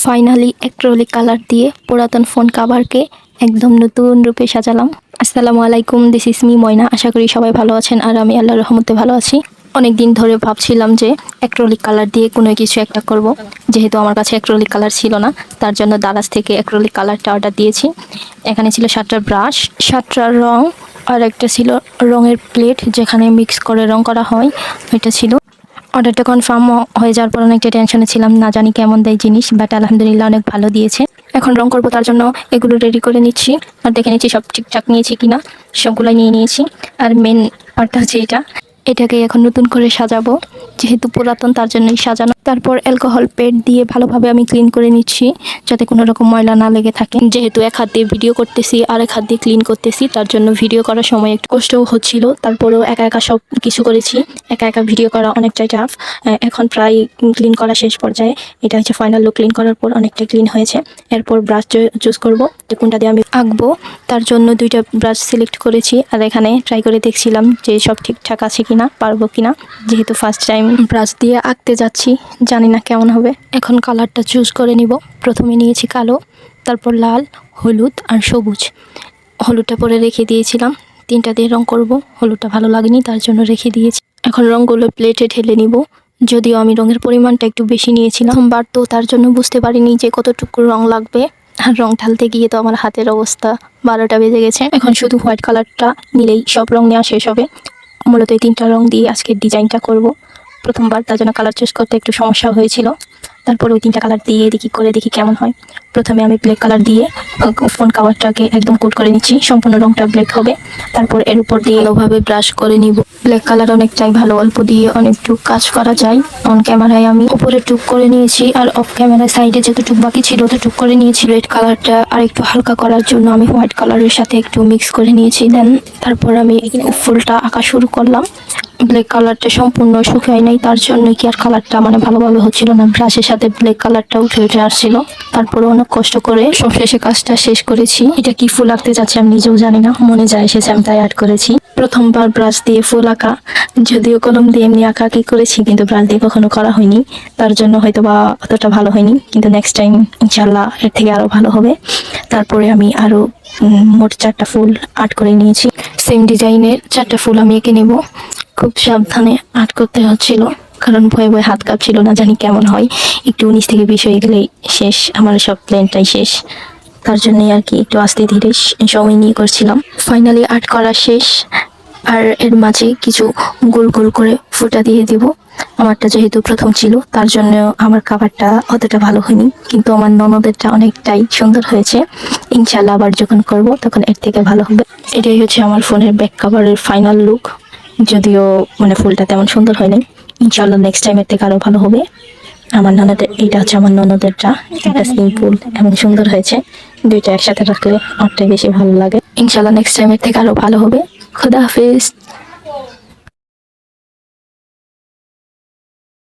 Finally acrylic colour দিয়ে পুরাতন phone কভারকে একদম নতুন রূপে সাজালাম। আসসালামু আলাইকুম, দিস ইজ মি ময়না। আশা করি সবাই ভালো আছেন আর আমি আল্লাহর রহমতে ভালো আছি। অনেক দিন ধরে ভাবছিলাম যে অ্যাক্রিলিক কালার দিয়ে কোনো কিছু একটা করব। যেহেতু আমার কাছে অ্যাক্রিলিক কালার ছিল না, তার জন্য দারাজ থেকে অ্যাক্রিলিক কালারটা অর্ডার দিয়েছি। এখানে ছিল 7টা ব্রাশ, 7টা রং, আর একটা ছিল রঙের প্লেট যেখানে মিক্স করে রং করা হয়, এটা ছিল। অর্ডারটা কনফার্ম হয়ে যাওয়ার পর অনেকটা টেনশনে ছিলাম, না জানি কেমন দেয় জিনিস, বাট আলহামদুলিল্লাহ অনেক ভালো দিয়েছে। এখন রং করবো, তার জন্য এগুলো রেডি করে নিচ্ছি আর দেখে নিচ্ছি সব ঠিকঠাক নিয়েছি কিনা। সবগুলো নিয়ে নিয়েছি। আর মেন পার্টটা হচ্ছে এটাকে এখন নতুন করে সাজাবো, যেহেতু পুরাতন তার জন্যই সাজানো। তারপর অ্যালকোহল পেড দিয়ে ভালোভাবে আমি ক্লিন করে নিচ্ছি, যাতে কোনো রকম ময়লা না লেগে থাকে। যেহেতু এক হাত দিয়ে ভিডিও করতেছি আর এক হাত দিয়ে ক্লিন করতেছি, তার জন্য ভিডিও করার সময় একটু কষ্টও হচ্ছিল। তারপরেও একা একা সব কিছু করেছি, একা একা ভিডিও করা অনেকটাই টাফ। এখন প্রায় ক্লিন করা শেষ পর্যায়ে। এটা হচ্ছে ফাইনাল লুক। ক্লিন করার পর অনেকটাই ক্লিন হয়েছে। এরপর ব্রাশ চুজ করবো যে কোনটা দিয়ে আমি আঁকবো। তার জন্য 2টা ব্রাশ সিলেক্ট করেছি আর এখানে ট্রাই করে দেখছিলাম যে সব ঠিকঠাক আছে কিনা, পারবো কিনা। যেহেতু ফার্স্ট টাইম ব্রাশ দিয়ে আঁকতে যাচ্ছি, জানি না কেমন হবে। এখন কালারটা চুজ করে নিব। প্রথমে নিয়েছি কালো, তারপর লাল, হলুদ আর সবুজ। হলুদটা পরে রেখে দিয়েছিলাম, 3টা দিয়ে রং করব। হলুদটা ভালো লাগেনি, তার জন্য রেখে দিয়েছি। এখন রঙগুলো প্লেটে ঢেলে নিব। যদিও আমি রঙের পরিমাণটা একটু বেশি নিয়েছিলাম প্রথমবার, তো তার জন্য বুঝতে পারিনি যে কতটুকু রং লাগবে। আর রং ঢালতে গিয়ে তো আমার হাতের অবস্থা 12টা বেজে গেছে। এখন শুধু হোয়াইট কালারটা নিলেই সব রং নেওয়া শেষ হবে। মূলত এই 3টা রং দিয়ে আজকের ডিজাইনটা করব প্রথমবার, তার জন্য কালার চুজ করতে একটু সমস্যা হয়েছিল। তারপরে ওই 3টা কালার দিয়ে দেখি কেমন হয়। প্রথমে আমি ব্ল্যাক কালার দিয়ে ফোন কভারটাকে একদম কোট করে নিচ্ছি, সম্পূর্ণ রংটা ব্ল্যাক হবে। তারপর এর উপর দিয়ে ভালোভাবে ব্রাশ করে নিব। ব্ল্যাক কালার অনেকটাই ভালো, অল্প দিয়ে অনেকটুকু কাজ করা যায়। অন ক্যামেরায় আমি উপরে টুক করে নিয়েছি আর অফ ক্যামেরায় সাইডে যতটুকু বাকি ছিল ততটুকু করে নিয়েছি। রেড কালারটা আর একটু হালকা করার জন্য আমি হোয়াইট কালারের সাথে একটু মিক্স করে নিয়েছি। দেন তারপর আমি ফুলটা আঁকা শুরু করলাম। ব্ল্যাক কালারটা সম্পূর্ণ শুকায় নাই, তার জন্য কি আর কালারটা ভালোভাবে হচ্ছিল না। ব্রাশের সাথে ব্ল্যাক কালারটা উঠে আসছিল। তারপরে অনেক কষ্ট করে সবশেষে কাজটা শেষ করেছি। এটা কি ফুল আঁকতে যাচ্ছে আমি নিজেও জানি না, মনে যায় এসেছে আমি তাই আর্ট করেছি। প্রথমবার ব্রাশ দিয়ে ফুল আঁকা, যদিও কলম দিয়ে এমনি আঁকি করেছি, কিন্তু ব্রাশ দিয়ে কখনো করা হয়নি, তার জন্য হয়তো বা অতটা ভালো হয়নি। কিন্তু নেক্সট টাইম ইনশাল্লাহ এর থেকে আরো ভালো হবে। তারপরে আমি আরো মোট 4টা ফুল আর্ট করে নিয়েছি। সেম ডিজাইনের 4টা ফুল আমি এঁকে নেব। খুব সাবধানে আর্ট করতে হচ্ছিল, কারণ ভয়ে ভয়ে হাত কাঁপছিল, না জানি কেমন হয়। একটু 19 থেকে 20 হয়ে গেলেই শেষ, আমার সব প্ল্যানটাই শেষ। তার জন্যই আর কি একটু আস্তে ধীরে সময় নিয়ে করছিলাম। ফাইনালি আর্ট করা শেষ। আর এর মাঝে কিছু গোল গোল করে ফোঁটা দিয়ে দিব। আমারটা যেহেতু প্রথম ছিল, তার জন্য আমার কাভারটা অতটা ভালো হয়নি, কিন্তু আমার ননদেরটা অনেকটাই সুন্দর হয়েছে। ইনশাল্লাহ আবার যখন করব তখন এর থেকে ভালো হবে। এটাই হচ্ছে আমার ফোনের ব্যাক কাভারের ফাইনাল লুক। যদিও ফুলটা তেমন সুন্দর হয় নাই, ইনশাল্লাহ নেক্সট টাইম এর থেকে আরো ভালো হবে। আমার ননদের, এইটা হচ্ছে আমার ননদেরটা। এটা সিম্পল এবং সুন্দর হয়েছে। 2টা একসাথে রাখলে অনেকটাই বেশি ভালো লাগে। ইনশাল্লাহ নেক্সট টাইম এর থেকে আরো ভালো হবে। খুদা হাফেজ।